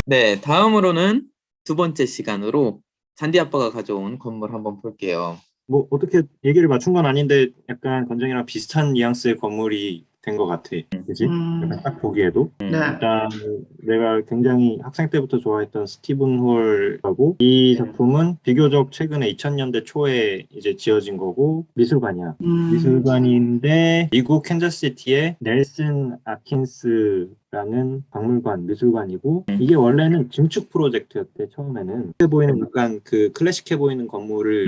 네, 다음으로는 두 번째 시간으로 잔디 아빠가 가져온 건물 한번 볼게요. 뭐 어떻게 얘기를 맞춘 건 아닌데 약간 건정이랑 비슷한 뉘앙스의 건물이 된 것 같아. 그지? 약간 딱 보기에도. 네. 일단 내가 굉장히 학생 때부터 좋아했던 스티븐 홀하고 이 작품은 비교적 최근에 2000년대 초에 이제 지어진 거고 미술관이야. 미술관인데 미국 캔자스시티의 넬슨 아킨스라는 박물관 미술관이고 이게 원래는 증축 프로젝트였대 처음에는. 해 보이는 약간 그 클래식해 보이는 건물을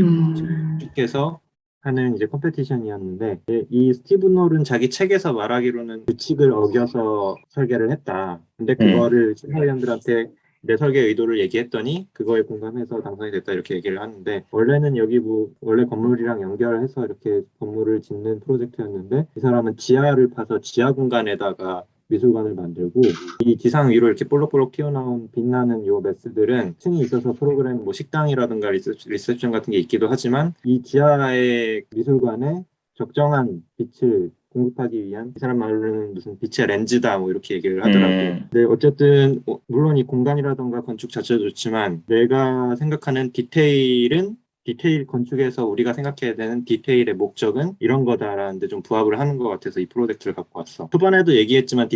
증축해서 하는 이제 컴페티션이었는데 이 스티븐 홀은 자기 책에서 말하기로는 규칙을 어겨서 설계를 했다. 근데 그거를 심사위원들한테 내 설계 의도를 얘기했더니 그거에 공감해서 당선이 됐다 이렇게 얘기를 하는데 원래는 여기 뭐 원래 건물이랑 연결해서 이렇게 건물을 짓는 프로젝트였는데 이 사람은 지하를 파서 지하 공간에다가 미술관을 만들고 이 지상 위로 이렇게 볼록볼록 튀어나온 빛나는 요 매스들은 층이 있어서 프로그램 뭐 식당이라든가 리셉션 같은 게 있기도 하지만 이 지하의 미술관에 적정한 빛을 공급하기 위한 이 사람 말로는 무슨 빛의 렌즈다 뭐 이렇게 얘기를 하더라고. 근데 어쨌든 물론 이 공간이라던가 건축 자체도 좋지만 내가 생각하는 디테일 건축에서 우리가 생각해야 되는 디테일의 목적은 이런 거다라는 데 좀 부합을 하는 것 같아서 이 프로젝트를 갖고 왔어. 초반에도 얘기했지만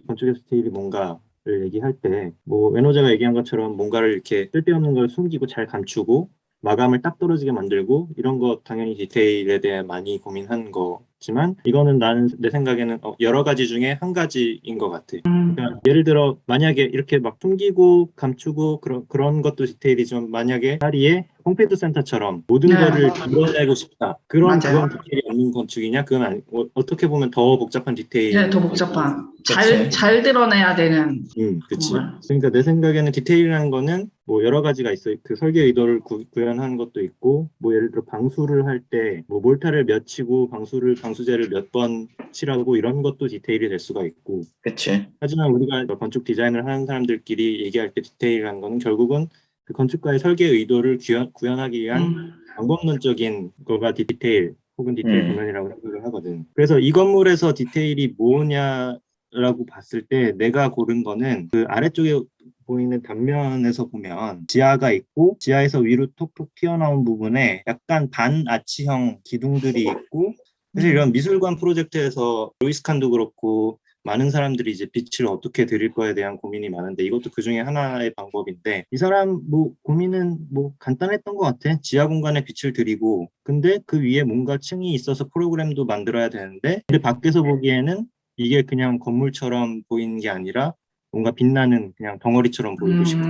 건축에서 디테일이 뭔가를 얘기할 때, 뭐, 웨노자가 얘기한 것처럼 뭔가를 이렇게 쓸데없는 걸 숨기고 잘 감추고 마감을 딱 떨어지게 만들고 이런 거 당연히 디테일에 대해 많이 고민한 거지만 이거는 나는 내 생각에는 여러 가지 중에 한 가지인 것 같아. 그러니까 예를 들어 만약에 이렇게 막 숨기고 감추고 그런 것도 디테일이지만 만약에 파리의 홍페드 센터처럼 모든 네. 거를 드러내고 싶다. 그건 맞아요. 디테일이 없는 건축이냐? 그건 아니, 어떻게 보면 더 복잡한 디테일인 네, 더 건축. 복잡한. 잘 드러내야 되는 그치. 건물. 그러니까 내 생각에는 디테일이라는 거는 뭐 여러 가지가 있어. 그 설계 의도를 구현하는 것도 있고, 뭐 예를 들어 방수를 할 때 뭐 몰타를 몇 치고 방수제를 몇 번 칠하고 이런 것도 디테일이 될 수가 있고. 그치. 하지만 우리가 건축 디자인을 하는 사람들끼리 얘기할 때 디테일이라는 거는 결국은 그 건축가의 설계 의도를 구현하기 위한 방법론적인 거가 디테일 혹은 디테일 도면이라고 생각을 하거든. 그래서 이 건물에서 디테일이 뭐냐라고 봤을 때 내가 고른 거는 그 아래쪽에 보이는 단면에서 보면 지하가 있고 지하에서 위로 톡톡 튀어나온 부분에 약간 반아치형 기둥들이 있고 사실 이런 미술관 프로젝트에서 루이스 칸도 그렇고 많은 사람들이 이제 빛을 어떻게 드릴 거에 대한 고민이 많은데 이것도 그 중에 하나의 방법인데 이 사람 뭐 고민은 뭐 간단했던 것 같아. 지하 공간에 빛을 드리고 근데 그 위에 뭔가 층이 있어서 프로그램도 만들어야 되는데 근데 밖에서 보기에는 이게 그냥 건물처럼 보이는 게 아니라 뭔가 빛나는 그냥 덩어리처럼 보이고 싶고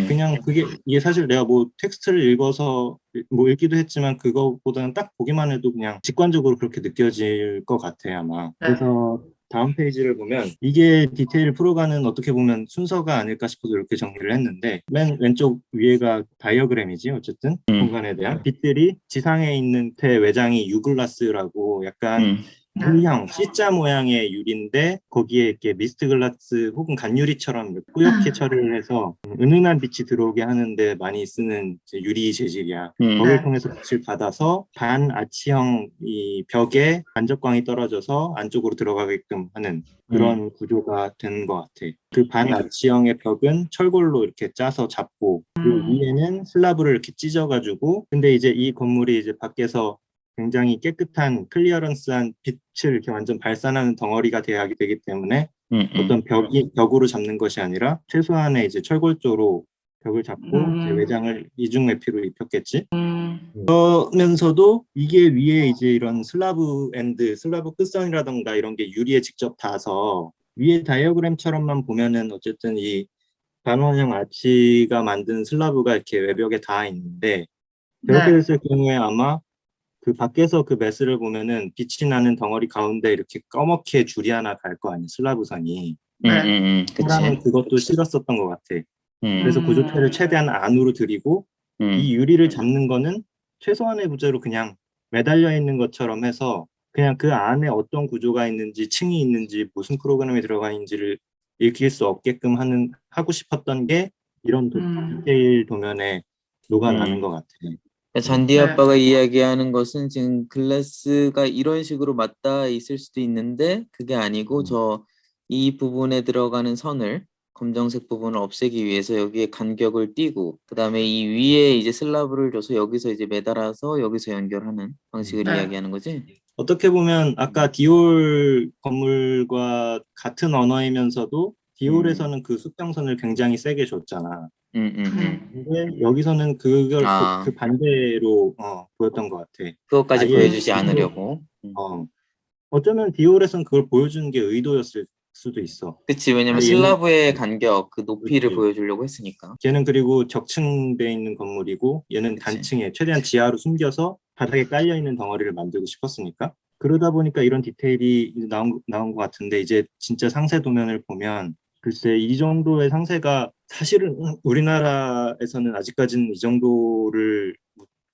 그냥 이게 사실 내가 뭐 텍스트를 읽어서 뭐 읽기도 했지만 그거보다는 딱 보기만 해도 그냥 직관적으로 그렇게 느껴질 것 같아 아마. 그래서 다음 페이지를 보면 이게 디테일을 풀어가는 어떻게 보면 순서가 아닐까 싶어서 이렇게 정리를 했는데 맨 왼쪽 위에가 다이어그램이지 어쨌든 공간에 대한 빛들이 지상에 있는 외장이 유글라스라고 약간 V형 C자 모양의 유리인데 거기에 이렇게 미스트 글라스 혹은 간유리처럼 뿌옇게 처리를 해서 은은한 빛이 들어오게 하는데 많이 쓰는 이제 유리 재질이야. 거기를 통해서 빛을 받아서 반아치형 이 벽에 간접광이 떨어져서 안쪽으로 들어가게끔 하는 그런 구조가 되는 것 같아. 그 반아치형의 벽은 철골로 이렇게 짜서 잡고 그 위에는 슬라브를 이렇게 찢어가지고 근데 이제 이 건물이 이제 밖에서 굉장히 깨끗한 클리어런스한 빛을 이렇게 완전 발산하는 덩어리가 돼야 되기 때문에 어떤 벽으로 잡는 것이 아니라 최소한의 이제 철골조로 벽을 잡고 이제 외장을 이중 매피로 입혔겠지. 그러면서도 이게 위에 이제 이런 슬라브 끝선이라던가 이런 게 유리에 직접 닿아서 위에 다이어그램처럼만 보면은 어쨌든 이 반원형 아치가 만든 슬라브가 이렇게 외벽에 닿아 있는데 저렇게 됐을 경우에 아마 그 밖에서 그 매스를 보면은 빛이 나는 덩어리 가운데 이렇게 검게 줄이 하나 갈 거 아니야 슬라브선이. 사람은 그것도 싫었었던 것 같아. 그래서 구조체를 최대한 안으로 들이고 이 유리를 잡는 거는 최소한의 부재로 그냥 매달려 있는 것처럼 해서 그냥 그 안에 어떤 구조가 있는지 층이 있는지 무슨 프로그램이 들어가 있는지를 읽힐 수 없게끔 하고 싶었던 게 이런 디테일 도면에 녹아나는 것 같아. 잔디 아빠가 이야기하는 것은 지금 글라스가 이런 식으로 맞닿아 있을 수도 있는데 그게 아니고 이 부분에 들어가는 선을 검정색 부분을 없애기 위해서 여기에 간격을 띄고 그다음에 이 위에 이제 슬라브를 줘서 여기서 이제 매달아서 여기서 연결하는 방식을 네. 이야기하는 거지? 어떻게 보면 아까 디올 건물과 같은 언어이면서도 디올에서는 그 수평선을 굉장히 세게 줬잖아. 근데 여기서는 그걸 아. 그 반대로 보였던 것 같아. 그것까지 아예 보여주지 않으려고. 어쩌면 디올에서는 그걸 보여주는 게 의도였을 수도 있어. 그치, 왜냐면 얘는- 슬라브의 간격, 그 높이를 그치. 보여주려고 했으니까. 걔는 그리고 적층돼 있는 건물이고 얘는 그치. 단층에 최대한 지하로 숨겨서 바닥에 깔려 있는 덩어리를 만들고 싶었으니까. 그러다 보니까 이런 디테일이 나온 것 같은데 이제 진짜 상세 도면을 보면 글쎄 이 정도의 상세가 사실은 우리나라에서는 아직까지는 이 정도를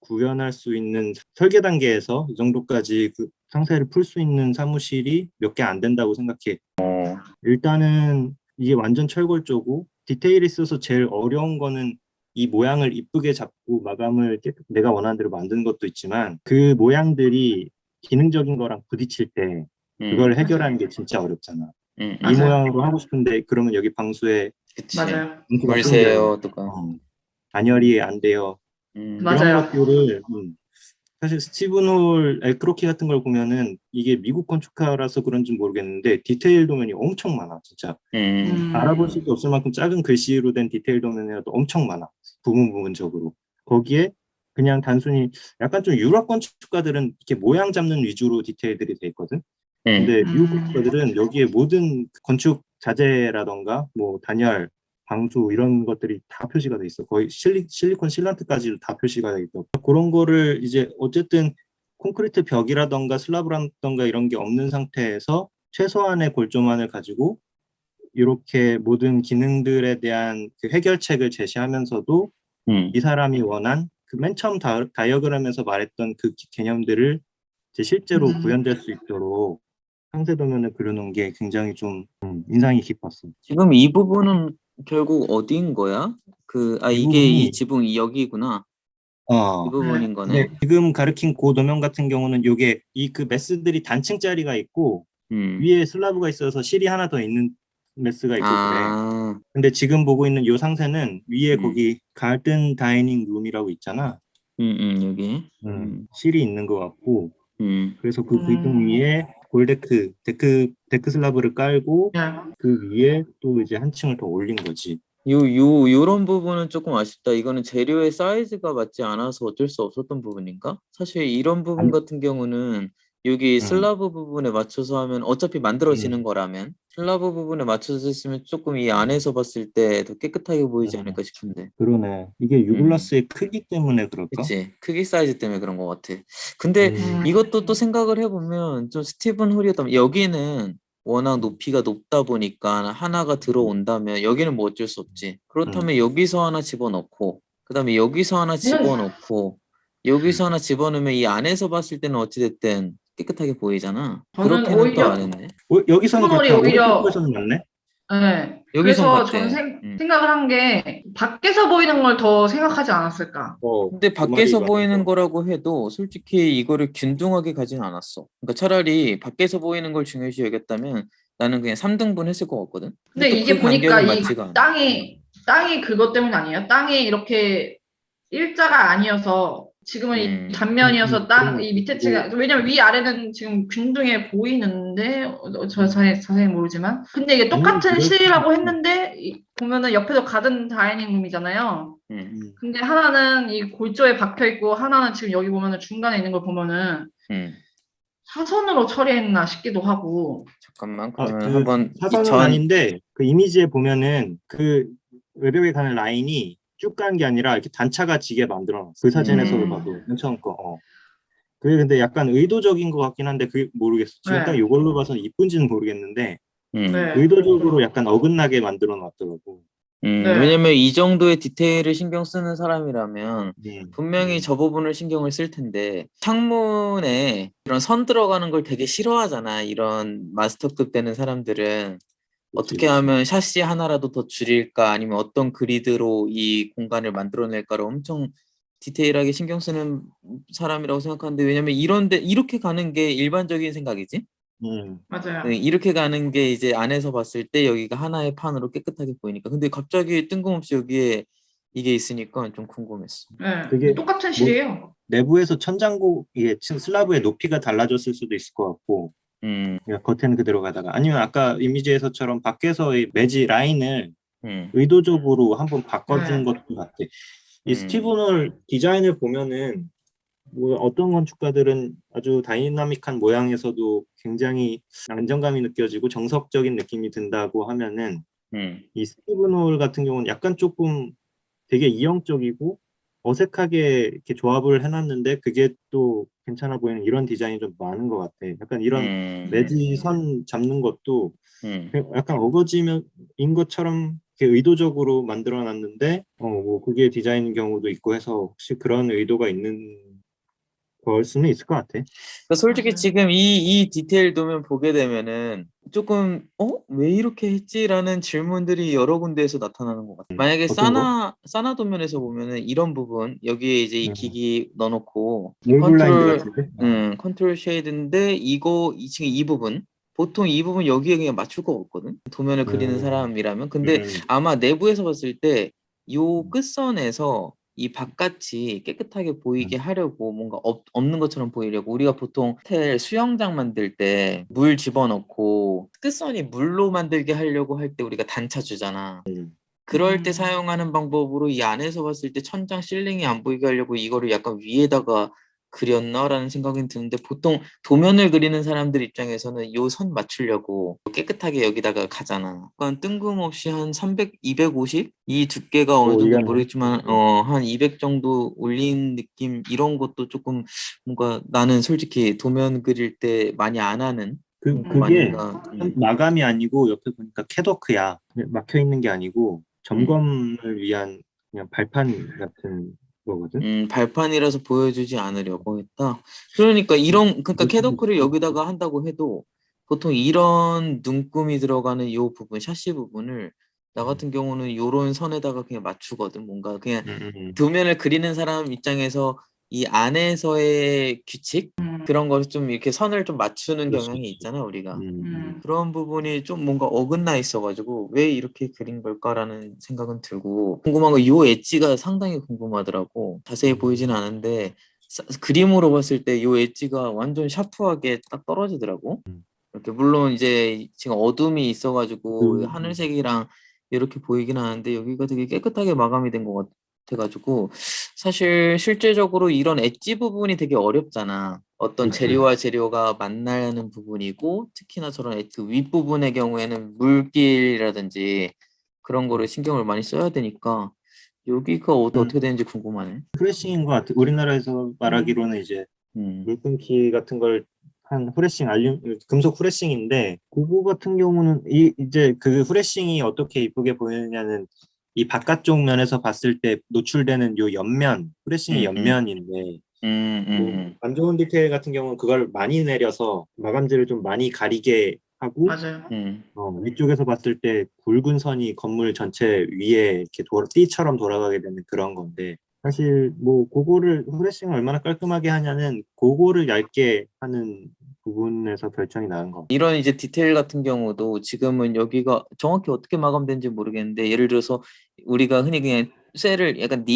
구현할 수 있는 설계 단계에서 이 정도까지 그 상세를 풀 수 있는 사무실이 몇 개 안 된다고 생각해. 일단은 이게 완전 철골조고 디테일이 있어서 제일 어려운 거는 이 모양을 이쁘게 잡고 마감을 내가 원하는 대로 만드는 것도 있지만 그 모양들이 기능적인 거랑 부딪힐 때 그걸 해결하는 게 진짜 어렵잖아. 이 맞아요. 모양으로 하고 싶은데 그러면 여기 방수에 그치. 맞아요. 방수가 물새요, 끊겨요. 또가. 단열이 안 돼요. 맞아요. 이런 것들을 사실 스티븐 홀 엘크로키 같은 걸 보면은 이게 미국 건축가라서 그런지 모르겠는데 디테일 도면이 엄청 많아 진짜. 알아볼 수도 없을 만큼 작은 글씨로 된 디테일 도면이라도 엄청 많아. 부분적으로. 거기에 그냥 단순히 약간 좀 유럽 건축가들은 이렇게 모양 잡는 위주로 디테일들이 돼 있거든. 근데 미국 건축가들은 여기에 모든 건축 자재라던가 뭐 단열, 방수 이런 것들이 다 표시가 돼 있어. 거의 실리콘 실란트까지 다 표시가 돼 있고 그런 거를 이제 어쨌든 콘크리트 벽이라던가 슬라브라던가 이런 게 없는 상태에서 최소한의 골조만을 가지고 이렇게 모든 기능들에 대한 그 해결책을 제시하면서도 이 사람이 원한 그 맨 처음 다이어그램에서 말했던 그 개념들을 이제 실제로 구현될 수 있도록 상세 도면을 그려놓은 게 굉장히 좀 인상이 깊었어. 지금 이 부분은 결국 어디인 거야? 이 이게 이 부분이- 지붕이 여기구나. 이 부분인 거네. 근데 지금 가리킨 그 도면 같은 경우는 요게 그 메스들이 단층짜리가 있고 위에 슬라브가 있어서 실이 하나 더 있는 메스가 있고 그래. 근데 지금 보고 있는 요 상세는 위에 거기 가든 다이닝 룸이라고 있잖아. 여기. 실이 있는 것 같고 그래서 그 기둥 음. 위에 데크 슬라브를 깔고 그 위에 또 이제 한 층을 더 올린 거지. 요런 부분은 조금 아쉽다. 이거는 재료의 사이즈가 맞지 않아서 어쩔 수 없었던 부분인가? 사실 이런 부분 아니- 같은 경우는 여기 슬라브 부분에 맞춰서 하면 어차피 만들어지는 거라면 슬라브 부분에 맞춰서 했으면 조금 이 안에서 봤을 때 더 깨끗하게 보이지 않을까 싶은데. 그러네. 이게 유글라스의 크기 때문에 그럴까? 그치. 크기 사이즈 때문에 그런 것 같아. 근데 이것도 또 생각을 해보면 좀 스티븐 홀이었다면 여기는 워낙 높이가 높다 보니까 하나가 들어온다면 여기는 뭐 어쩔 수 없지. 그렇다면 여기서 하나 집어넣고 그다음에 여기서 하나 집어넣고 여기서 하나 집어넣으면 이 안에서 봤을 때는 어찌됐든 깨끗하게 보이잖아. 저는 그렇게는 또 오히려- 안 했네. 여기서는 스티븐 홀이 그렇다. 오히려- 오른쪽 거에서는 맞네. 네. 여기선 그래서 봤대. 저는 생각을 한 게 밖에서 보이는 걸 더 생각하지 않았을까. 근데 그 말이 밖에서 맞았어. 보이는 거라고 해도 솔직히 이거를 균등하게 가진 않았어. 그러니까 차라리 밖에서 보이는 걸 중요시 여겼다면 나는 그냥 3등분 했을 것 같거든. 근데 또 이게 그 보니까 간격은 이 맞지가 않아. 땅이 그것 때문 아니에요? 땅이 이렇게 일자가 아니어서 지금은 이 단면이어서 이 밑에 층이 왜냐면 위아래는 지금 균등해 보이는데 저 자세히 모르지만 근데 이게 똑같은 실이라고 했는데 보면은 옆에도 가든 다이닝 룸이잖아요. 근데 하나는 이 골조에 박혀 있고 하나는 지금 여기 보면은 중간에 있는 걸 보면은 사선으로 처리했나 싶기도 하고. 잠깐만 그러면 한번 사선은 아닌데 그 이미지에 보면은 그 외벽에 가는 라인이 쭉 가는 게 아니라 이렇게 단차가 지게 만들어놨어. 그 사진에서도 봐도 맨 처음 거. 그게 근데 약간 의도적인 것 같긴 한데 그게 모르겠어. 지금 네. 딱 이걸로 봐서는 이쁜지는 모르겠는데 네. 의도적으로 약간 어긋나게 만들어놨더라고. 왜냐면 이 정도의 디테일을 신경 쓰는 사람이라면 네. 분명히 저 부분을 신경을 쓸 텐데 창문에 이런 선 들어가는 걸 되게 싫어하잖아. 이런 마스터급 되는 사람들은 어떻게 하면 샤시 하나라도 더 줄일까 아니면 어떤 그리드로 이 공간을 만들어낼까를 엄청 디테일하게 신경 쓰는 사람이라고 생각하는데 왜냐면 이런데 이렇게 가는 게 일반적인 생각이지. 맞아요. 네, 이렇게 가는 게 이제 안에서 봤을 때 여기가 하나의 판으로 깨끗하게 보이니까. 근데 갑자기 뜬금없이 여기에 이게 있으니까 좀 궁금했어. 네. 그게 똑같은 뭐 실이에요. 내부에서 천장고 이게 슬라브의 높이가 달라졌을 수도 있을 것 같고 음, 그냥 겉에는 그대로 가다가 아니면 아까 이미지에서처럼 밖에서의 매지 라인을 음, 의도적으로 한번 바꿔준 네. 것도 같아. 이 음, 스티븐 홀 디자인을 보면은 뭐 어떤 건축가들은 아주 다이나믹한 모양에서도 굉장히 안정감이 느껴지고 정석적인 느낌이 든다고 하면은 음, 이 스티븐 홀 같은 경우는 약간 조금 되게 이형적이고 어색하게 이렇게 조합을 해놨는데 그게 또 괜찮아 보이는 이런 디자인이 좀 많은 것 같아. 약간 이런 음, 매지 선 잡는 것도 음. 약간 어거지인 것처럼 이렇게 의도적으로 만들어놨는데 뭐 그게 디자인인 경우도 있고 해서 혹시 그런 의도가 있는 걸 수는 있을 것 같아. 그러니까 솔직히 맞아요. 지금 이 디테일 도면 보게 되면은 조금 왜 이렇게 했지라는 질문들이 여러 군데에서 나타나는 것 같아. 만약에 어떤 거? 사나 도면에서 보면은 이런 부분 여기에 이제 이 음, 기기 넣어놓고 롤 블라인드 컨트롤 같은데? 컨트롤 쉐이드인데 이거 2층에 이 부분 보통 이 부분 여기에 그냥 맞출 거 없거든. 도면을 그리는 음, 사람이라면. 근데 음, 아마 내부에서 봤을 때 요 끝선에서 이 바깥이 깨끗하게 보이게 음, 하려고 뭔가 없는 것처럼 보이려고 우리가 보통 호텔 수영장 만들 때 물 집어넣고 끝선이 물로 만들게 하려고 할 때 우리가 단차 주잖아. 그럴 때 사용하는 방법으로 이 안에서 봤을 때 천장 실링이 안 보이게 하려고 이거를 약간 위에다가 그렸나라는 생각이 드는데 보통 도면을 그리는 사람들 입장에서는 요 선 맞추려고 깨끗하게 여기다가 가잖아. 그건 뜬금없이 한 300, 250? 이 두께가 어느 정도 올렸네. 모르겠지만 한 200 정도 올린 느낌 이런 것도 조금 뭔가 나는 솔직히 도면 그릴 때 많이 안 하는 거 그게 아닌가. 마감이 아니고 옆에 보니까 캐도크야. 막혀 있는 게 아니고 음. 점검을 위한 그냥 발판 같은 거거든. 발판이라서 보여주지 않으려고 했다. 그러니까 그러니까 캐더크를 여기다가 한다고 해도 보통 이런 눈금이 들어가는 요 부분, 샤시 부분을 나 같은 경우는 요런 선에다가 그냥 맞추거든. 뭔가 그냥 음. 도면을 그리는 사람 입장에서 이 안에서의 규칙 그런 걸 좀 이렇게 선을 좀 맞추는 그럴 수 경향이 있지. 있잖아, 우리가. 음. 그런 부분이 좀 뭔가 어긋나 있어가지고 왜 이렇게 그린 걸까라는 생각은 들고 궁금한 거 요 엣지가 상당히 궁금하더라고. 자세히 보이진 않은데 그림으로 봤을 때 요 엣지가 완전 샤프하게 딱 떨어지더라고. 이렇게 물론 이제 지금 어둠이 있어가지고 하늘색이랑 이렇게 보이긴 하는데 여기가 되게 깨끗하게 마감이 된 것 같아가지고 사실 실제적으로 이런 엣지 부분이 되게 어렵잖아. 어떤 그치. 재료와 재료가 만나는 부분이고 특히나 저런 그 윗부분의 경우에는 물길이라든지 그런 거를 신경을 많이 써야 되니까 여기가 어떻게 되는지 궁금하네. 프레싱인 것 같아. 우리나라에서 말하기로는 이제 음, 물끊기 같은 걸 한 후레싱 금속 후레싱인데 그거 같은 경우는 이제 그 후레싱이 어떻게 이쁘게 보이느냐는 이 바깥쪽 면에서 봤을 때 노출되는 요 옆면 후레싱의 음, 음, 옆면인데 음, 뭐 음, 안 좋은 디테일 같은 경우는 그걸 많이 내려서 마감재를 좀 많이 가리게 하고 맞아요. 위쪽에서 봤을 때 굵은 선이 건물 전체 위에 이렇게 띠처럼 돌아가게 되는 그런 건데 사실 뭐 그거를 후레싱을 얼마나 깔끔하게 하냐는 그거를 얇게 하는 부분에서 결정이 나는 거. 이런 이제 디테일 같은 경우도 지금은 여기가 정확히 어떻게 마감된지 모르겠는데 예를 들어서 우리가 흔히 그냥 쇠를 약간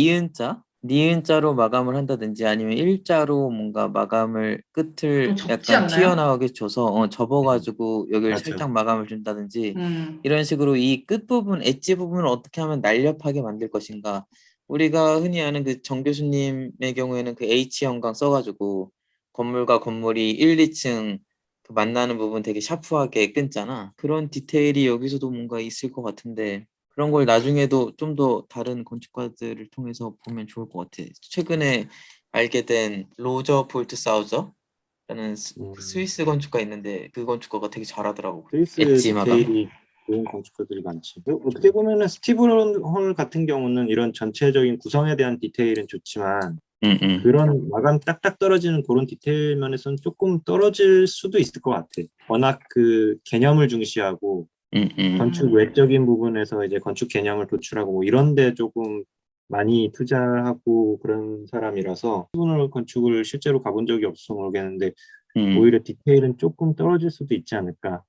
니은자로 마감을 한다든지 아니면 일자로 뭔가 마감을 좀 끝을 적지 약간 않나요? 튀어나오게 줘서 접어가지고 여기를 맞죠. 살짝 마감을 준다든지 음, 이런 식으로 이 끝부분, 엣지 부분을 어떻게 하면 날렵하게 만들 것인가. 우리가 흔히 아는 그 정 교수님의 경우에는 그 H 형광 써가지고 건물과 건물이 1, 2층 그 만나는 부분 되게 샤프하게 끊잖아. 그런 디테일이 여기서도 뭔가 있을 것 같은데 그런 걸 나중에도 좀 더 다른 건축가들을 통해서 보면 좋을 것 같아. 최근에 알게 된 로저 볼트 사우저라는 그 음, 스위스 건축가 있는데 그 건축가가 되게 잘하더라고. 스위스 엣지 마감. 디테일이 좋은 건축가들이 많지. 어떻게 보면은 스티븐 홀 같은 경우는 이런 전체적인 구성에 대한 디테일은 좋지만 응, 응, 그런 마감 딱딱 떨어지는 그런 디테일 면에서는 조금 떨어질 수도 있을 것 같아. 워낙 그 개념을 중시하고 응, 응. 건축 외적인 부분에서 이제 건축 개념을 도출하고 뭐 이런 데 조금 많이 투자하고 그런 사람이라서 스티븐 홀 건축을 실제로 가본 적이 없어서 모르겠는데 오히려 디테일은 조금 떨어질 수도 있지 않을까.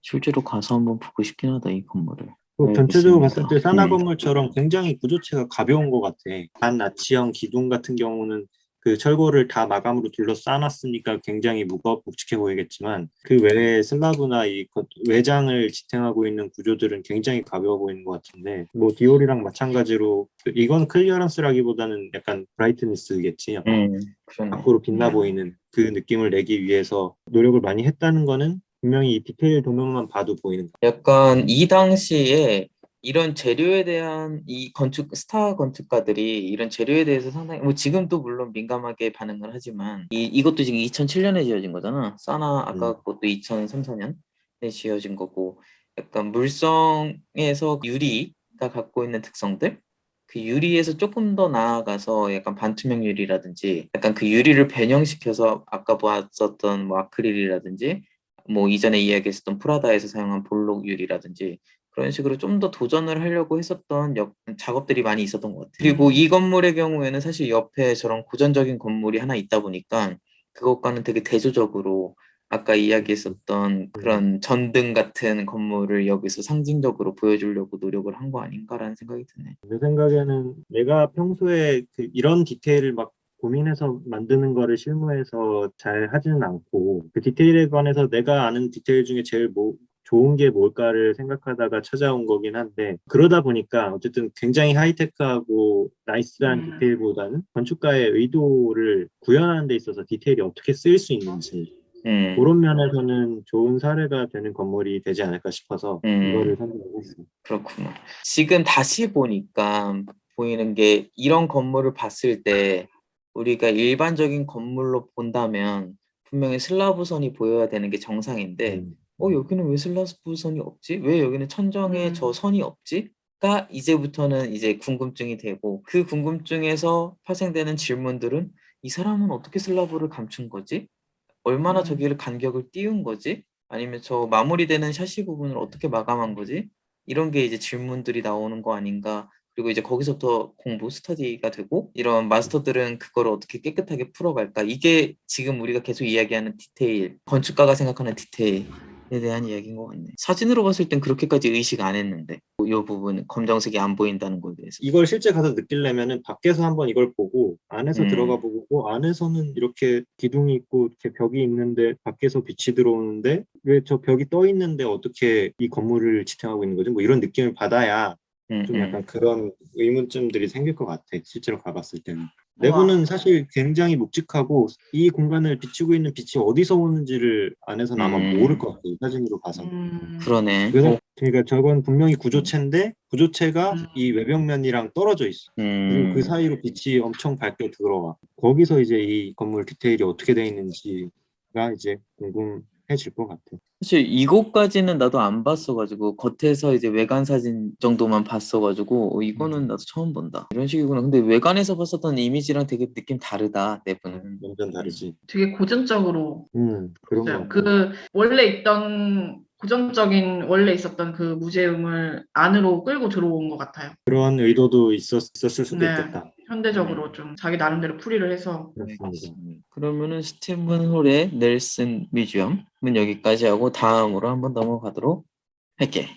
실제로 가서 한번 보고 싶긴 하다, 이 건물을. 또 전체적으로 봤을 때 산하 음. 건물처럼 굉장히 구조체가 가벼운 것 같아. 반나치형 기둥 같은 경우는 그 철골을 다 마감으로 둘러 쌓아놨으니까 굉장히 묵직해 보이겠지만 그 외에 슬라브나 이 외장을 지탱하고 있는 구조들은 굉장히 가벼워 보이는 것 같은데 뭐 디올이랑 마찬가지로 이건 클리어런스라기보다는 약간 브라이트니스겠지. 약간 그러네. 밖으로 빛나 보이는 그 느낌을 내기 위해서 노력을 많이 했다는 거는 분명히 이 디테일 도면만 봐도 보이는 거야. 약간 이 당시에 이런 재료에 대한 이 스타 건축가들이 이런 재료에 대해서 상당히, 뭐 지금도 물론 민감하게 반응을 하지만, 이것도 지금 2007년에 지어진 거잖아. 사나 아까 그것도 2003, 4년에 지어진 거고, 약간 물성에서 유리가 갖고 있는 특성들, 그 유리에서 조금 더 나아가서 약간 반투명 유리라든지, 약간 그 유리를 변형시켜서 아까 봤었던 뭐 아크릴이라든지, 뭐 이전에 이야기했었던 프라다에서 사용한 볼록 유리라든지, 그런 식으로 좀 더 도전을 하려고 했었던 작업들이 많이 있었던 것 같아요. 그리고 이 건물의 경우에는 사실 옆에 저런 고전적인 건물이 하나 있다 보니까 그것과는 되게 대조적으로 아까 이야기했었던 그런 전등 같은 건물을 여기서 상징적으로 보여주려고 노력을 한 거 아닌가라는 생각이 드네. 내 생각에는 내가 평소에 이런 디테일을 막 고민해서 만드는 거를 실무에서 잘 하지는 않고 그 디테일에 관해서 내가 아는 디테일 중에 제일 좋은 게 뭘까를 생각하다가 찾아온 거긴 한데 그러다 보니까 어쨌든 굉장히 하이테크하고 나이스한 디테일보다는 건축가의 의도를 구현하는 데 있어서 디테일이 어떻게 쓰일 수 있는지 그런 면에서는 좋은 사례가 되는 건물이 되지 않을까 싶어서 이거를 선택했어요. 그렇구나. 지금 다시 보니까 보이는 게 이런 건물을 봤을 때 우리가 일반적인 건물로 본다면 분명히 슬라브선이 보여야 되는 게 정상인데 여기는 왜 슬라브선이 없지? 왜 여기는 천정에 저 선이 없지? 가 이제부터는 이제 궁금증이 되고 그 궁금증에서 파생되는 질문들은 이 사람은 어떻게 슬라브를 감춘 거지? 얼마나 저기를 간격을 띄운 거지? 아니면 저 마무리되는 샤시 부분을 어떻게 마감한 거지? 이런 게 이제 질문들이 나오는 거 아닌가. 그리고 이제 거기서부터 스터디가 되고 이런 마스터들은 그거를 어떻게 깨끗하게 풀어갈까. 이게 지금 우리가 계속 이야기하는 디테일, 건축가가 생각하는 디테일에 대한 이야기인 것 같네. 사진으로 봤을 땐 그렇게까지 의식 안 했는데 이 부분 검정색이 안 보인다는 거에 대해서. 이걸 실제 가서 느끼려면은 밖에서 한번 이걸 보고 안에서 들어가 보고 안에서는 이렇게 기둥이 있고 이렇게 벽이 있는데 밖에서 빛이 들어오는데 왜 저 벽이 떠 있는데 어떻게 이 건물을 지탱하고 있는 거지? 뭐 이런 느낌을 받아야 좀 약간 그런 의문점들이 생길 것 같아. 실제로 가봤을 때는. 내부는 사실 굉장히 묵직하고 이 공간을 비추고 있는 빛이 어디서 오는지를 안에서는 아마 모를 것 같아. 이 사진으로 봐서는. 그러네. 그러니까 저건 분명히 구조체인데 구조체가 이 외벽면이랑 떨어져 있어. 그리고 그 사이로 빛이 엄청 밝게 들어와. 거기서 이제 이 건물 디테일이 어떻게 돼 있는지가 이제 궁금해질 것 같아. 사실 이것까지는 나도 안 봤어가지고 겉에서 이제 외관 사진 정도만 봤어가지고 이거는 나도 처음 본다. 이런 식이구나. 근데 외관에서 봤었던 이미지랑 되게 느낌 다르다. 내부는. 완전 다르지. 되게 고전적으로 그런 거 있어요. 같아. 그 원래 있던 고전적인 원래 있었던 그 무제움을 안으로 끌고 들어온 것 같아요. 그런 의도도 있었을 수도 네. 있겠다. 현대적으로 좀 자기 나름대로 풀이를 해서. 그렇습니다. 그러면은 스티븐 홀의 넬슨 뮤지엄은 여기까지 하고 다음으로 한번 넘어가도록 할게.